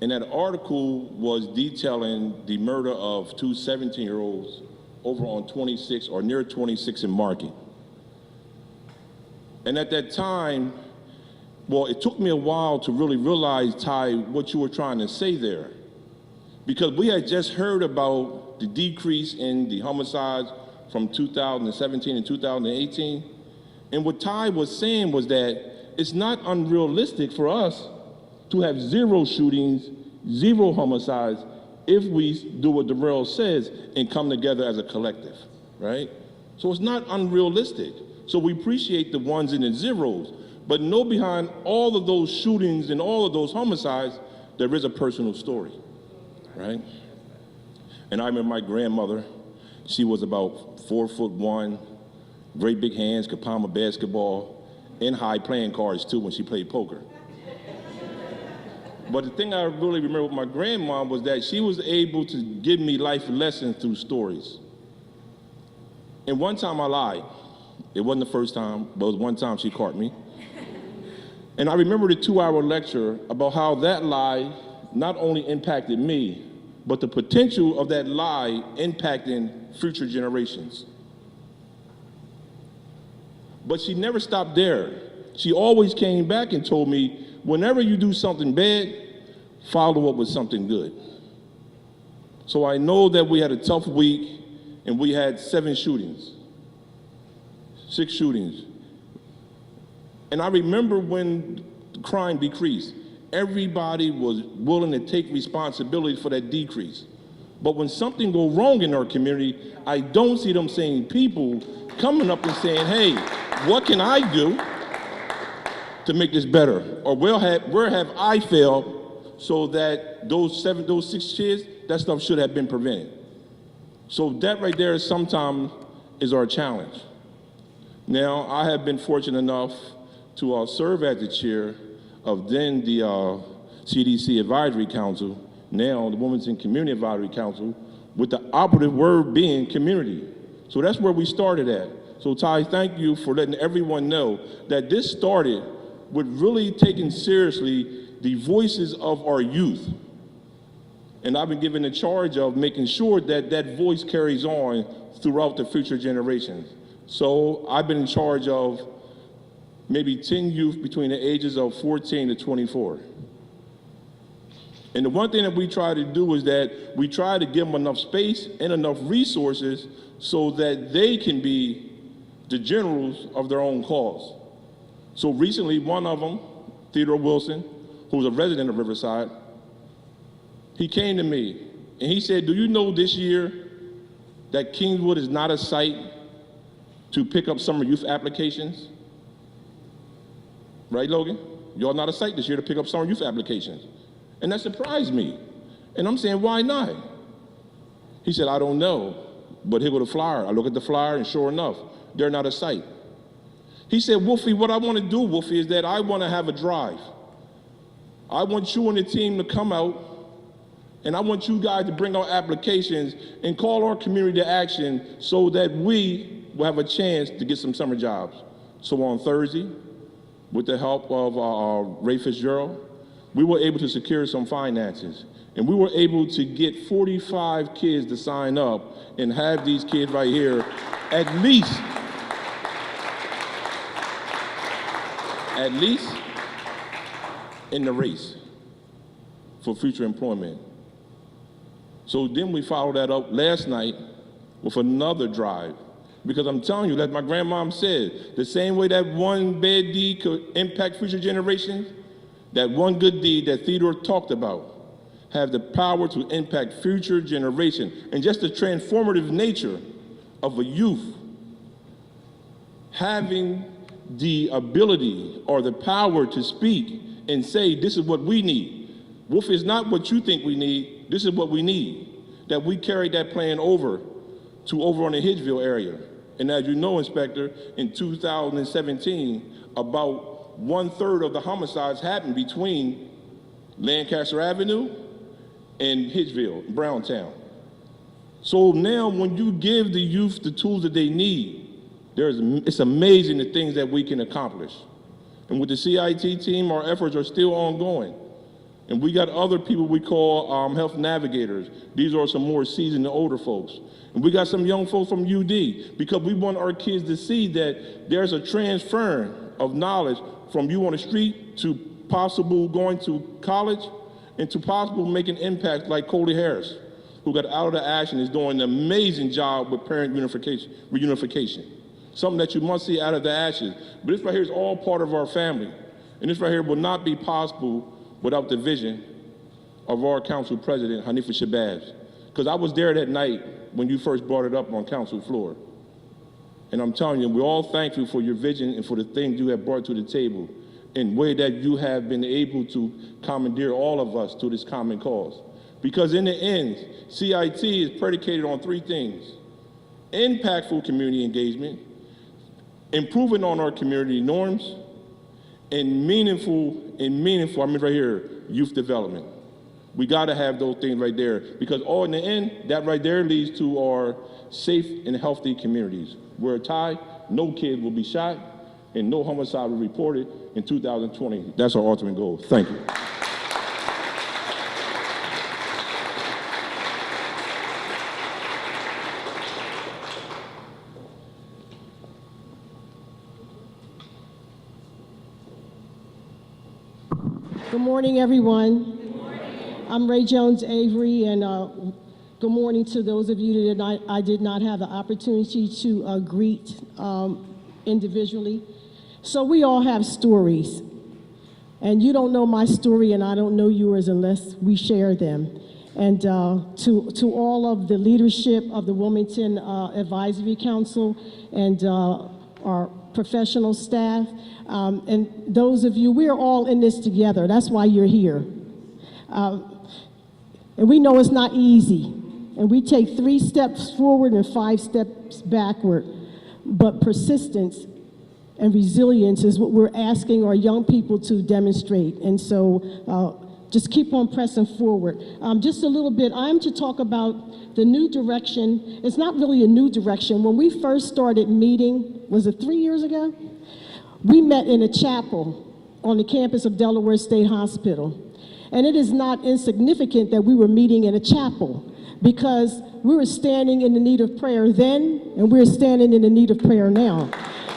And that article was detailing the murder of two 17-year-olds over on 26 or near 26 in Market. And at that time, well, it took me a while to really realize, Ty, what you were trying to say there. Because we had just heard about the decrease in the homicides from 2017 and 2018. And what Ty was saying was that it's not unrealistic for us to have 0 shootings, 0 homicides, if we do what Darrell says and come together as a collective, right? So it's not unrealistic. So we appreciate the ones and the zeros, but know behind all of those shootings and all of those homicides, there is a personal story, right? And I remember my grandmother, she was about 4'1", great big hands, could palm a basketball, and high playing cards too when she played poker. But the thing I really remember with my grandma was that she was able to give me life lessons through stories. And one time I lied. It wasn't the first time, but it was one time she caught me. And I remember the 2-hour lecture about how that lie not only impacted me, but the potential of that lie impacting future generations. But she never stopped there. She always came back and told me, whenever you do something bad, follow up with something good. So I know that we had a tough week and we had 7 shootings, 6 shootings. And I remember when crime decreased, everybody was willing to take responsibility for that decrease. But when something goes wrong in our community, I don't see them saying people coming up and saying, hey, what can I do to make this better? Or where have I failed so that those 6 kids, that stuff should have been prevented. So that right there sometimes is our challenge. Now, I have been fortunate enough to serve as the chair of then the CDC Advisory Council, now the Women's and Community Advisory Council, with the operative word being community. So that's where we started at. So Ty, thank you for letting everyone know that this started with really taking seriously the voices of our youth. And I've been given the charge of making sure that that voice carries on throughout the future generations. So I've been in charge of maybe 10 youth between the ages of 14 to 24. And the one thing that we try to do is that we try to give them enough space and enough resources so that they can be the generals of their own cause. So recently, one of them, Theodore Wilson, who's a resident of Riverside, he came to me and he said, do you know this year that Kingswood is not a site to pick up summer youth applications? Right, Logan? Y'all not a site this year to pick up summer youth applications. And that surprised me. And I'm saying, why not? He said, I don't know, but here go the flyer. I look at the flyer and sure enough, they're not a site. He said, Wolfie, what I want to do, Wolfie, is that I want to have a drive. I want you and the team to come out, and I want you guys to bring out applications and call our community to action so that we will have a chance to get some summer jobs. So on Thursday, with the help of Ray Fitzgerald, we were able to secure some finances. And we were able to get 45 kids to sign up and have these kids right here at least in the race for future employment. So then we followed that up last night with another drive. Because I'm telling you, like my grandmom said, the same way that one bad deed could impact future generations, that one good deed that Theodore talked about have the power to impact future generations. And just the transformative nature of a youth having the ability or the power to speak and say, this is what we need. Wolf is not what you think we need, this is what we need. That we carried that plan over on the Hitchville area. And as you know, Inspector, in 2017, about 1/3 of the homicides happened between Lancaster Avenue and Hitchville, Browntown. So now when you give the youth the tools that they need, it's amazing the things that we can accomplish. And with the CIT team, our efforts are still ongoing. And we got other people we call health navigators. These are some more seasoned and older folks. And we got some young folks from UD, because we want our kids to see that there's a transfer of knowledge from you on the street to possible going to college and to possible making impact like Coley Harris, who got out of the ash and is doing an amazing job with parent reunification. Something that you must see out of the ashes. But this right here is all part of our family. And this right here will not be possible without the vision of our council president, Hanifa Shabazz. Because I was there that night when you first brought it up on council floor. And I'm telling you, we're all thankful for your vision and for the things you have brought to the table, in the way that you have been able to commandeer all of us to this common cause. Because in the end, CIT is predicated on three things: impactful community engagement, improving on our community norms, and meaningful, I mean right here, youth development. We gotta have those things right there, because all in the end, that right there leads to our safe and healthy communities. We're a tie, no kid will be shot, and no homicide will be reported in 2020. That's our ultimate goal. Thank you. Good morning, everyone. Good morning. I'm Ray Jones Avery, and good morning to those of you that I did not have the opportunity to greet individually. So we all have stories, and you don't know my story, and I don't know yours unless we share them. And to all of the leadership of the Wilmington Advisory Council and our professional staff, and those of you, we're all in this together. That's why you're here. And we know it's not easy. And we take 3 steps forward and 5 steps backward. But persistence and resilience is what we're asking our young people to demonstrate. And so just keep on pressing forward. Just a little bit, I'm to talk about the new direction. It's not really a new direction. When we first started meeting, was it 3 years ago? We met in a chapel on the campus of Delaware State Hospital. And it is not insignificant that we were meeting in a chapel, because we were standing in the need of prayer then, and we're standing in the need of prayer now.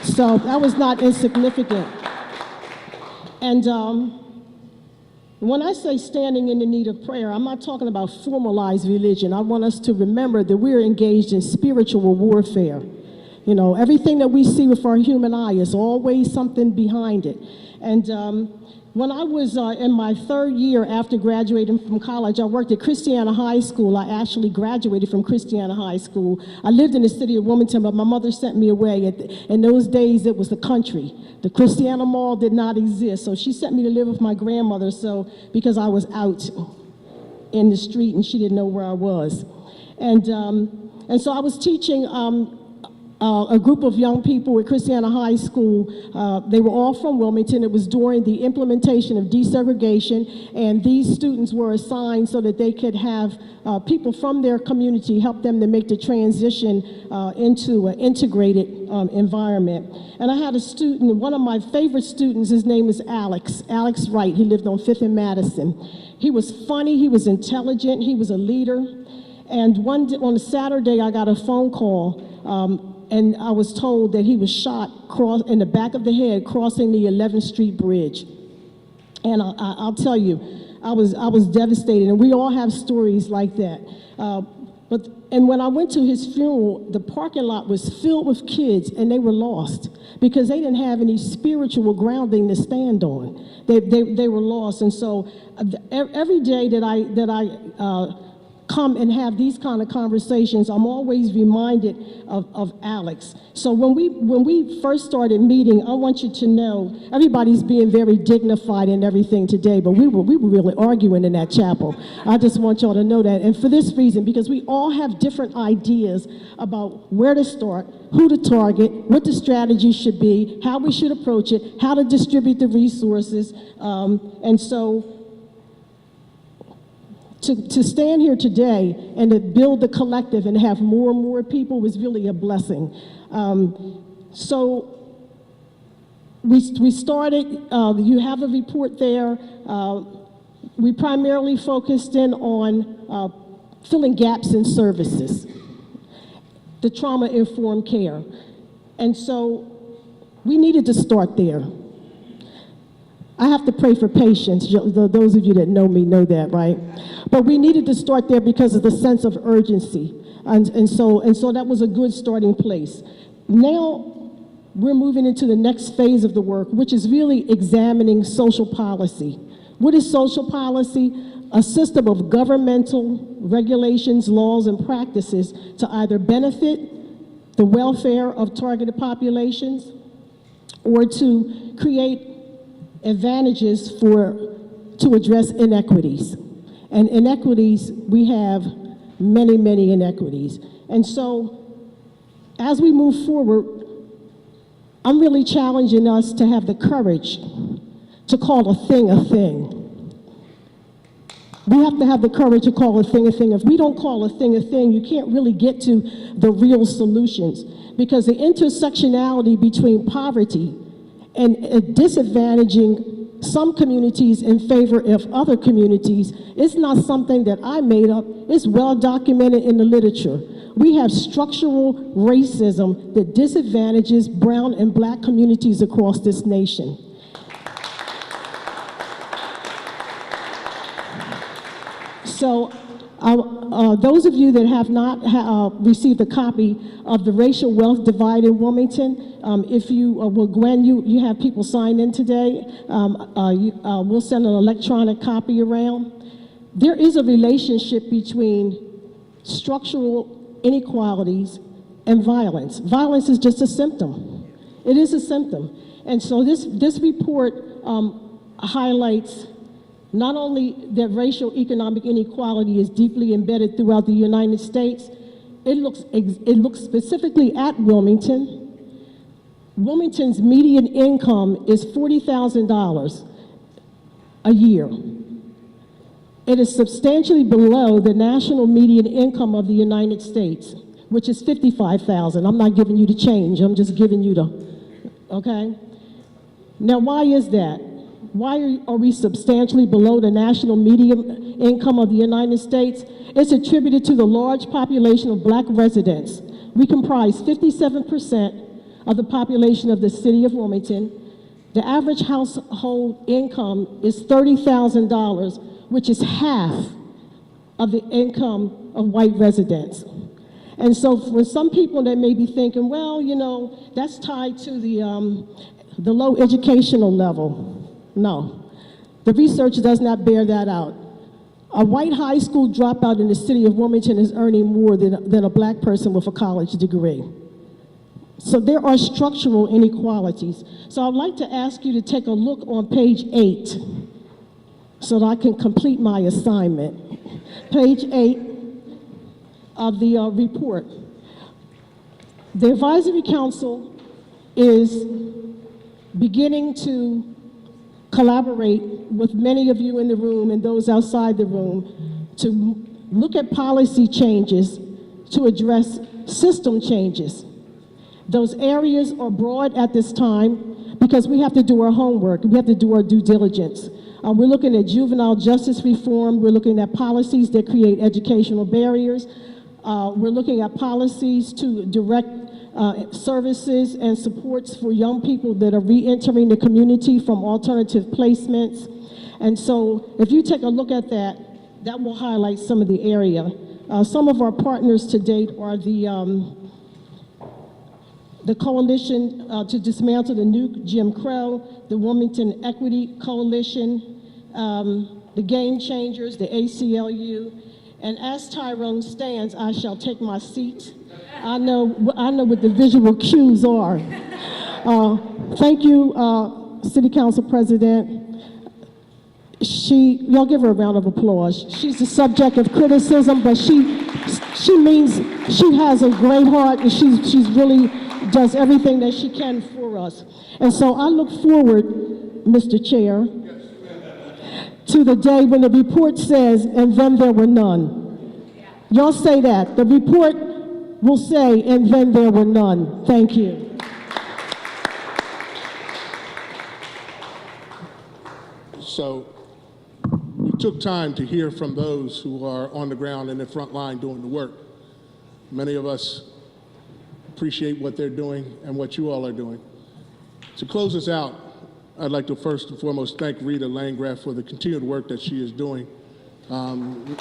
So that was not insignificant. And when I say standing in the need of prayer, I'm not talking about formalized religion. I want us to remember that we're engaged in spiritual warfare. You know, everything that we see with our human eye is always something behind it. And when I was in my 3rd year after graduating from college, I worked at Christiana High School. I actually graduated from Christiana High School. I lived in the city of Wilmington, but my mother sent me away. In those days, it was the country. The Christiana Mall did not exist, so she sent me to live with my grandmother, because I was out in the street and she didn't know where I was. And so I was teaching a group of young people at Christiana High School. They were all from Wilmington. It was during the implementation of desegregation, and these students were assigned so that they could have people from their community help them to make the transition into an integrated environment. And I had a student, one of my favorite students, his name is Alex Wright. He lived on 5th and Madison. He was funny, he was intelligent, he was a leader. And on a Saturday, I got a phone call, and I was told that he was shot in the back of the head crossing the 11th Street Bridge. And I'll tell you, I was devastated, and we all have stories like that. And when I went to his funeral, the parking lot was filled with kids, and they were lost because they didn't have any spiritual grounding to stand on. They were lost, and so every day that I come and have these kind of conversations, I'm always reminded of Alex. So when we first started meeting, I want you to know, everybody's being very dignified and everything today, but we were really arguing in that chapel. I just want y'all to know that. And for this reason, because we all have different ideas about where to start, who to target, what the strategy should be, how we should approach it, how to distribute the resources. And so to stand here today and to build the collective and have more and more people was really a blessing. So we started, you have a report there. we primarily focused in on filling gaps in services, the trauma-informed care. And so we needed to start there. I have to pray for patience. Those of you that know me know that, right? But we needed to start there because of the sense of urgency. And so that was a good starting place. Now we're moving into the next phase of the work, which is really examining social policy. What is social policy? A system of governmental regulations, laws, and practices to either benefit the welfare of targeted populations or to create advantages to address inequities. And inequities, we have many, many inequities. And so as we move forward, I'm really challenging us to have the courage to call a thing a thing. We have to have the courage to call a thing a thing. If we don't call a thing, you can't really get to the real solutions, because the intersectionality between poverty and disadvantaging some communities in favor of other communities is not something that I made up. It's well documented in the literature. We have structural racism that disadvantages brown and black communities across this nation. So those of you that have not received a copy of the Racial Wealth Divide in Wilmington, if you will, Gwen, you have people sign in today. We'll send an electronic copy around. There is a relationship between structural inequalities and violence. Violence is just a symptom. It is a symptom. And so this report highlights not only that racial economic inequality is deeply embedded throughout the United States, it looks specifically at Wilmington. Wilmington's median income is $40,000 a year. It is substantially below the national median income of the United States, which is $55,000. I'm not giving you the change, I'm just giving you okay? Now, why is that? Why are we substantially below the national median income of the United States? It's attributed to the large population of black residents. We comprise 57% of the population of the city of Wilmington. The average household income is $30,000, which is half of the income of white residents. And so for some people that may be thinking, well, you know, that's tied to the low educational level. No, the research does not bear that out. A white high school dropout in the city of Wilmington is earning more than a black person with a college degree. So there are structural inequalities. So I'd like to ask you to take a look on page 8 so that I can complete my assignment. Page 8 of the report. The Advisory Council is beginning to collaborate with many of you in the room and those outside the room to look at policy changes to address system changes. Those areas are broad at this time because we have to do our homework, we have to do our due diligence. We're looking at juvenile justice reform, we're looking at policies that create educational barriers, we're looking at policies to direct services and supports for young people that are re-entering the community from alternative placements. And so if you take a look at that, that will highlight some of the area. Some of our partners to date are the Coalition to Dismantle the New Jim Crow, the Wilmington Equity Coalition, the Game Changers, the ACLU, and as Tyrone stands, I shall take my seat. I know what the visual cues are. Thank you, City Council President. Y'all give her a round of applause. She's the subject of criticism, but she has a great heart, and she's really does everything that she can for us. And so I look forward, Mr. Chair, to the day when the report says, and then there were none. Y'all say that. The report will say, and then there were none. Thank you. So we took time to hear from those who are on the ground and the front line doing the work. Many of us appreciate what they're doing and what you all are doing. To close us out, I'd like to first and foremost thank Rita Landgraf for the continued work that she is doing. And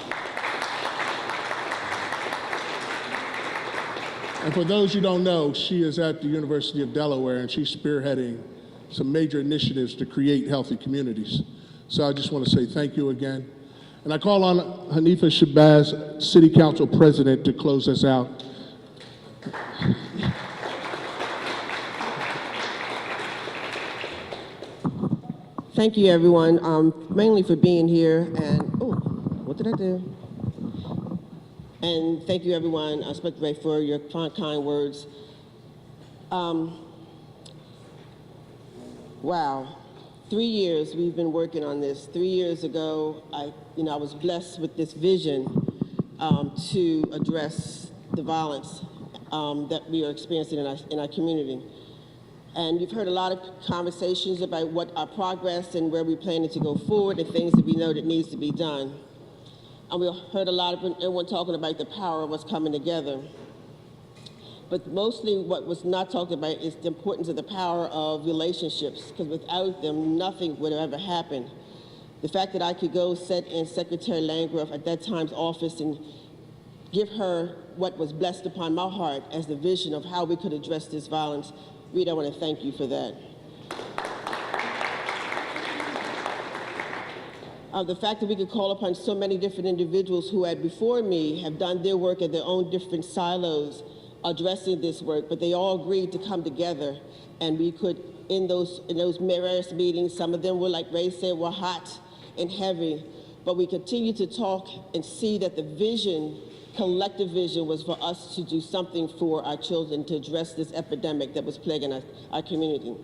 for those who don't know, she is at the University of Delaware, and she's spearheading some major initiatives to create healthy communities. So I just want to say thank you again. And I call on Hanifa Shabazz, City Council President, to close us out. Thank you, everyone, mainly for being here. And, oh, what did I do? And thank you, everyone, especially for your kind words. Wow, 3 years we've been working on this. 3 years ago, I was blessed with this vision to address the violence that we are experiencing in our community. And you've heard a lot of conversations about what our progress and where we're planning to go forward and things that we know that needs to be done. And we heard a lot of everyone talking about the power of what's coming together. But mostly what was not talked about is the importance of the power of relationships, because without them, nothing would have ever happened. The fact that I could go sit in Secretary Landgraf at that time's office and give her what was blessed upon my heart as the vision of how we could address this violence, Rita, I want to thank you for that. The fact that we could call upon so many different individuals who had before me have done their work at their own different silos addressing this work, but they all agreed to come together, and we could, in those various meetings, some of them were, like Ray said, were hot and heavy, but we continued to talk and see that the vision, collective vision, was for us to do something for our children to address this epidemic that was plaguing our community.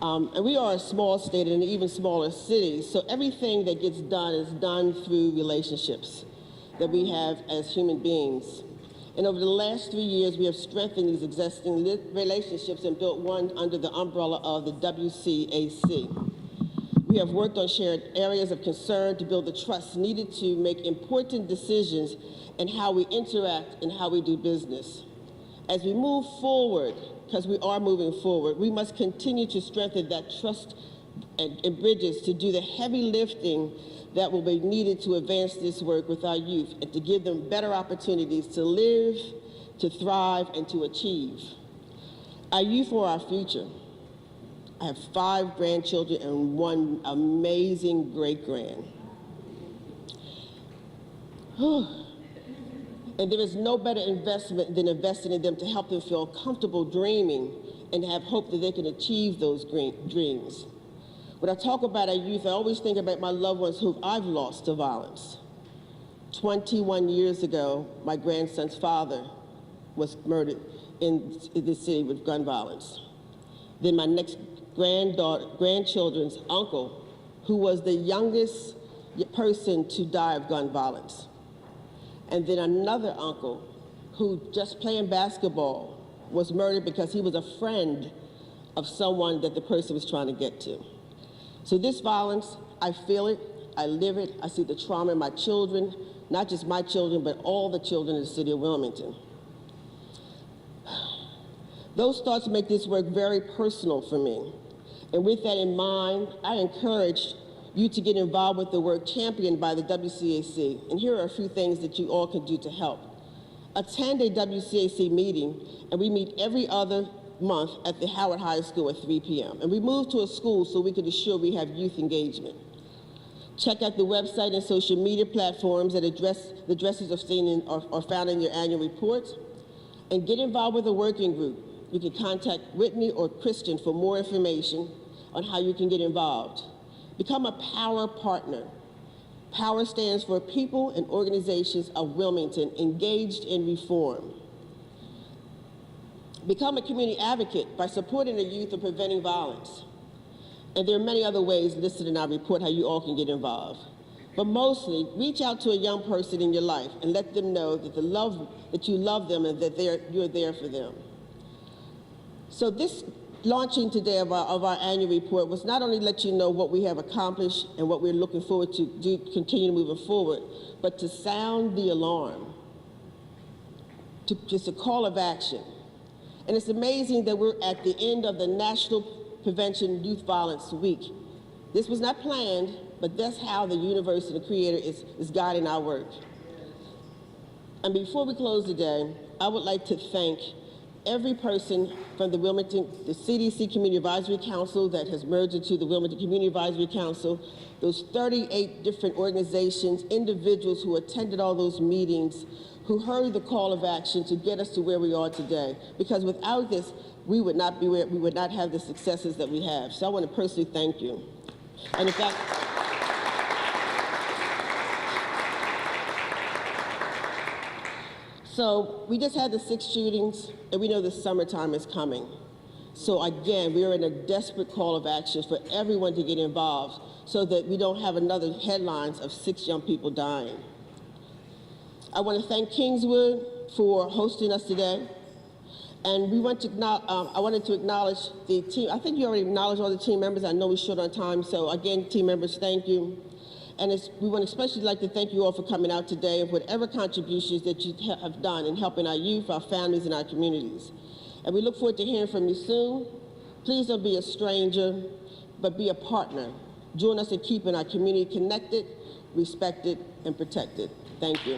And we are a small state and an even smaller city, so everything that gets done is done through relationships that we have as human beings. And over the last 3 years, we have strengthened these existing relationships and built one under the umbrella of the WCAC. We have worked on shared areas of concern to build the trust needed to make important decisions in how we interact and how we do business. As we move forward, because we are moving forward, we must continue to strengthen that trust and bridges to do the heavy lifting that will be needed to advance this work with our youth and to give them better opportunities to live, to thrive, and to achieve. Our youth are our future. I have 5 grandchildren and 1 amazing great-grand. And there is no better investment than investing in them to help them feel comfortable dreaming and have hope that they can achieve those dreams. When I talk about our youth, I always think about my loved ones who I've lost to violence. 21 years ago, my grandson's father was murdered in the city with gun violence. Then my next grandchildren's uncle, who was the youngest person to die of gun violence. And then another uncle who, just playing basketball, was murdered because he was a friend of someone that the person was trying to get to. So this violence, I feel it, I live it, I see the trauma in my children, not just my children, but all the children in the city of Wilmington. Those thoughts make this work very personal for me. And with that in mind, I encourage you to get involved with the work championed by the WCAC. And here are a few things that you all can do to help. Attend a WCAC meeting, and we meet every other month at the Howard High School at 3 p.m. And we moved to a school so we could ensure we have youth engagement. Check out the website and social media platforms that the addresses are found in your annual reports. And get involved with a working group. You can contact Whitney or Kristen for more information on how you can get involved. Become a power partner. POWER stands for People and Organizations of Wilmington Engaged in Reform. Become a community advocate by supporting the youth and preventing violence. And there are many other ways listed in our report how you all can get involved. But mostly, reach out to a young person in your life and let them know that you love them and that you're there for them. So this launching today of our annual report was not only let you know what we have accomplished and what we're looking forward to do, continue moving forward, but to sound the alarm, to just a call of action. And it's amazing that we're at the end of the National Prevention Youth Violence Week. This was not planned, but that's how the universe and the Creator is guiding our work. And before we close today, I would like to thank every person from the CDC Community Advisory Council that has merged into the Wilmington Community Advisory Council, those 38 different organizations, individuals who attended all those meetings, who heard the call of action to get us to where we are today. Because without this, we would not be where, we would not have the successes that we have. So I want to personally thank you. And in fact, so we just had the 6 shootings, and we know the summertime is coming. So again, we are in a desperate call of action for everyone to get involved so that we don't have another headlines of 6 young people dying. I want to thank Kingswood for hosting us today. And we want to, I wanted to acknowledge the team. I think you already acknowledged all the team members. I know we're short on time, so again, team members, thank you. And we would especially like to thank you all for coming out today and whatever contributions that you have done in helping our youth, our families, and our communities. And we look forward to hearing from you soon. Please don't be a stranger, but be a partner. Join us in keeping our community connected, respected, and protected. Thank you.